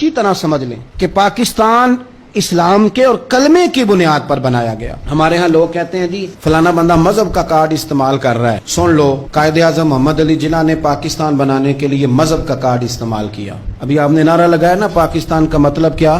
अच्छी तरह समझ लें कि पाकिस्तान इस्लाम के और कलमे की बुनियाद पर बनाया गया। हमारे यहाँ लोग कहते हैं जी फलाना बंदा मजहब का कार्ड इस्तेमाल कर रहा है। सुन लो, कायदे आजम मोहम्मद अली जिन्ना ने पाकिस्तान बनाने के लिए मजहब का कार्ड इस्तेमाल किया। अभी आपने नारा लगाया ना, पाकिस्तान का मतलब क्या?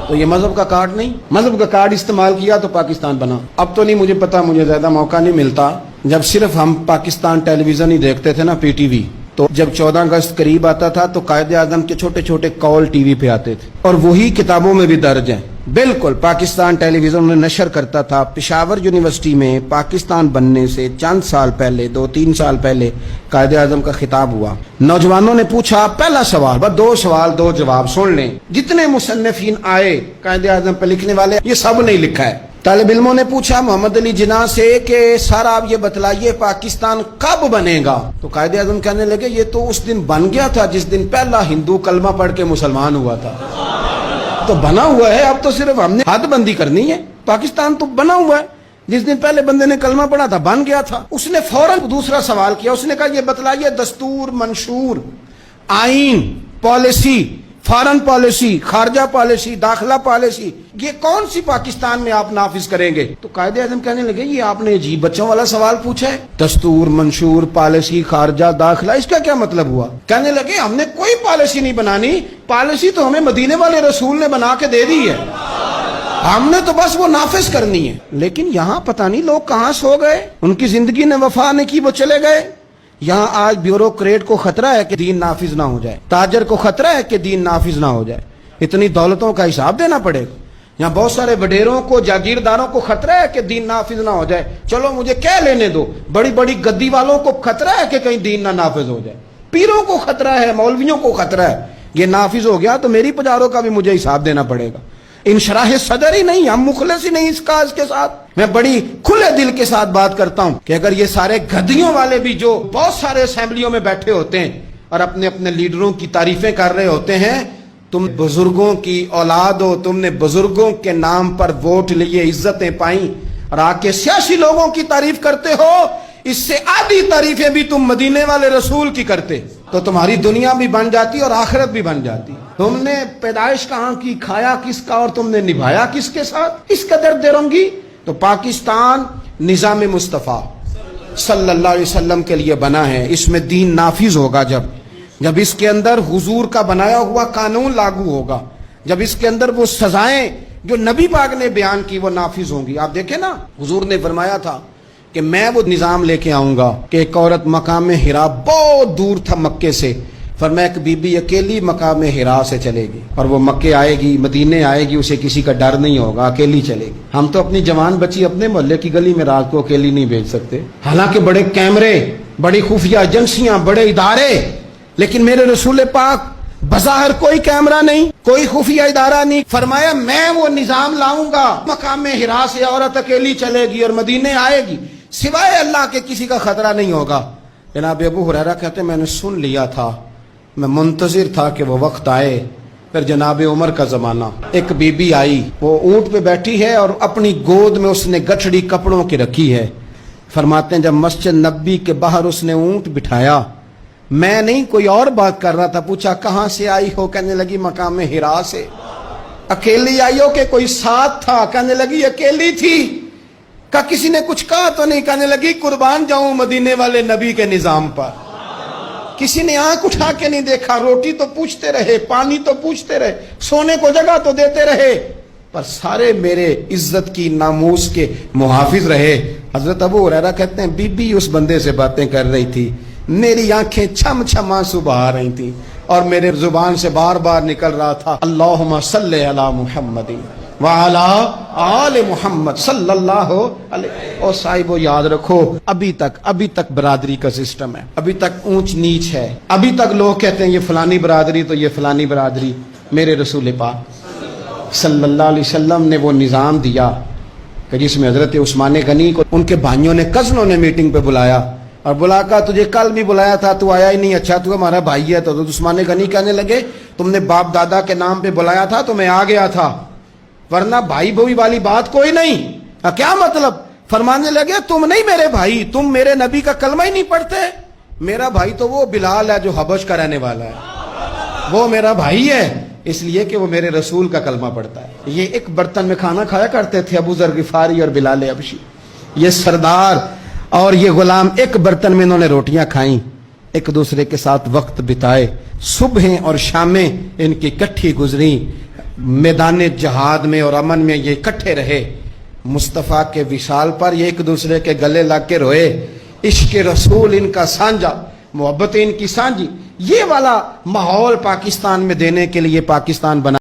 तो ये मजहब का कार्ड नहीं, मजहब का कार्ड इस्तेमाल किया तो पाकिस्तान बना। अब तो नहीं मुझे पता, मुझे ज्यादा मौका नहीं मिलता। जब सिर्फ हम पाकिस्तान टेलीविजन ही देखते थे ना, पीटीवी, तो जब 14 अगस्त करीब आता था तो कायदे आजम के छोटे छोटे कॉल टीवी पे आते थे और वही किताबों में भी दर्ज है। बिल्कुल पाकिस्तान टेलीविजन में नशर करता था। पेशावर यूनिवर्सिटी में पाकिस्तान बनने से चंद साल पहले, 2-3 साल पहले कायदे आजम का खिताब हुआ। नौजवानों ने पूछा, पहला सवाल, बस 2 सवाल 2 जवाब, सुन लें। जितने मुसन्निफीन आए कायदे आजम पे लिखने वाले, ये सब ने लिखा है। तालिब इल्मों ने पूछा मोहम्मद अली जिन्ना से कि सर आप ये बतलाइए पाकिस्तान कब बनेगा? तो कायदे आजम कहने लगे ये तो उस दिन बन गया था जिस दिन पहला हिंदू कलमा पढ़ के मुसलमान हुआ था। तो बना हुआ है, अब तो सिर्फ हमने हदबंदी करनी है। पाकिस्तान तो बना हुआ है, जिस दिन पहले बंदे ने कलमा पढ़ा था बन गया था। उसने फौरन दूसरा सवाल किया, उसने कहा ये बतलाइए दस्तूर, मंशूर, आईन, पॉलिसी, फॉरेन पॉलिसी, खारजा पॉलिसी, दाखिला पॉलिसी, ये कौन सी पाकिस्तान में आप नाफिज करेंगे? तो कायदे आजम कहने लगे ये आपने अजीब बच्चों वाला सवाल पूछा है, दस्तूर, मंशूर, पॉलिसी, खारजा, दाखिला, इसका क्या मतलब हुआ? कहने लगे हमने कोई पॉलिसी नहीं बनानी, पॉलिसी तो हमें मदीने वाले रसूल ने बना के दे दी है, हमने तो बस वो नाफिज करनी है। लेकिन यहाँ पता नहीं लोग कहाँ सो गए, उनकी जिंदगी ने वफा ने की, वो चले गए। यहाँ आज ब्यूरोक्रेट को खतरा है कि दीन नाफिज ना हो जाए, ताजर को खतरा है कि दीन नाफिज ना हो जाए, इतनी दौलतों का हिसाब देना पड़ेगा। यहाँ बहुत सारे वडेरों को, जागीरदारों को खतरा है कि दीन नाफिज ना हो जाए, चलो मुझे क्या लेने दो। बड़ी बड़ी गद्दी वालों को खतरा है कि कहीं दीन ना नाफिज हो जाए, पीरों को खतरा है, मौलवियों को खतरा है, ये नाफिज हो गया तो मेरी पुजारों का भी मुझे हिसाब देना पड़ेगा। इंशराह सदर ही नहीं, हम मुखलिस ही नहीं इस काज के साथ। मैं बड़ी खुले दिल के साथ बात करता हूं कि अगर ये सारे गद्दियों वाले भी जो बहुत सारे असेंबलियों में बैठे होते हैं और अपने अपने लीडरों की तारीफें कर रहे होते हैं, तुम बुजुर्गों की औलाद हो, तुमने बुजुर्गों के नाम पर वोट लिए, इज्जतें पाई और आके सियासी लोगों की तारीफ करते हो, इससे आधी तारीफें भी तुम मदीने वाले रसूल की करते तो तुम्हारी दुनिया भी बन जाती और आखिरत भी बन जाती। तुमने पैदाइश कहाँ की, खाया किसका और तुमने निभाया किसके साथ? इस कदर देरंगी। तो पाकिस्तान निजाम मुस्तफ़ा सल्लल्लाहु अलैहि वसल्लम के लिए बना है, इसमें दीन नाफिज होगा जब इसके अंदर हुजूर का बनाया हुआ कानून लागू होगा, जब इसके अंदर वो सजाएं जो नबी पाक ने बयान की वो नाफिज होंगी। आप देखें ना, हुजूर ने फरमाया था कि मैं वो निजाम लेके आऊंगा कि एक औरत मकाम हिरा, बहुत दूर था मक्के से, फरमाया एक बीबी अकेली मकाम हिरा से चलेगी और वो मक्के आएगी, मदीने आएगी, उसे किसी का डर नहीं होगा, अकेली चलेगी। हम तो अपनी जवान बच्ची अपने मोहल्ले की गली में रात को अकेली नहीं भेज सकते, हालांकि बड़े कैमरे, बड़ी खुफिया एजेंसियां, बड़े इदारे, लेकिन मेरे रसूल पाक बज़ाहिर कोई कैमरा नहीं, कोई खुफिया इदारा नहीं। फरमाया मैं वो निजाम लाऊंगा, मकाम हिरा से औरत अकेली चलेगी और मदीने आएगी, सिवाय अल्लाह के किसी का खतरा नहीं होगा। जनाब अबू हुरैरा कहते मैंने सुन लिया था, मैं मुंतजिर था कि वो वक्त आए। फिर जनाब उमर का जमाना, एक बीबी आई, वो ऊंट पे बैठी है और अपनी गोद में उसने गठड़ी कपड़ों की रखी है। फरमाते हैं जब मस्जिद नबी के बाहर उसने ऊंट बिठाया, मैं नहीं कोई और बात कर रहा था, पूछा कहां से आई हो? कहने लगी मकाम हिरा से। अकेली आई हो कि कोई साथ था? कहने लगी अकेली थी। का किसी ने कुछ कहा तो नहीं? कहने लगी कुर्बान जाऊं मदीने वाले नबी के निजाम पर। किसी ने आंख उठा के नहीं देखा, रोटी तो पूछते रहे, पानी तो पूछते रहे, सोने को जगह तो देते रहे, पर सारे मेरे इज्जत की, नामूस के मुहाफिज रहे। हजरत अबू हुरैरा कहते हैं बीबी उस बंदे से बातें कर रही थी, मेरी आंखें छम छम आंसू बहा रही थी और मेरे जुबान से बार बार निकल रहा था अल्लाहुम्मा सल्ली अला मुहम्मदिन व अला आले मुहम्मद सल्लल्लाहु अलैहि। और साहिबो याद रखो, अभी तक बरादरी का सिस्टम है, अभी तक ऊंच नीच है, अभी तक लोग कहते हैं ये फलानी बरादरी तो ये फलानी बरादरी। मेरे रसूल पाक सल्लल्लाहु अलैहि वसल्लम ने वो निजाम दिया कि जिसमें हजरत उस्मान गनी को उनके भाइयों ने, कज़नों ने मीटिंग पे बुलाया और बुलाकर तुझे कल भी बुलाया था, तू आया ही नहीं, अच्छा तू हमारा भाई है। तो उस्मान गनी कहने लगे तुमने बाप दादा के नाम पे बुलाया था तो मैं आ गया था, वरना भाई भाई वाली बात कोई नहीं। क्या मतलब? फरमाने लगे तुम नहीं मेरे भाई, तुम मेरे नबी का कलमा ही नहीं पढ़ते। मेरा भाई तो वो बिलाल है जो हबश का रहने वाला है। وہ میرا بھائی ہے اس لیے کہ وہ میرے رسول کا کلمہ پڑھتا ہے. یہ ایک برتن میں کھانا کھایا کرتے تھے ابو ذر غفاری اور بلال حبشی. یہ سردار اور یہ غلام ایک برتن میں انہوں نے روٹیاں کھائیں, ایک دوسرے کے ساتھ وقت بتائے, صبحیں اور شامیں ان کی کٹھی گزری, میدان جہاد میں اور امن میں یہ اکٹھے رہے. مصطفیٰ کے وصال پر یہ ایک دوسرے کے گلے لگ کے روئے. عشق رسول ان کا سانجا, محبت ان کی سانجی. یہ والا ماحول پاکستان میں دینے کے لیے پاکستان بنا.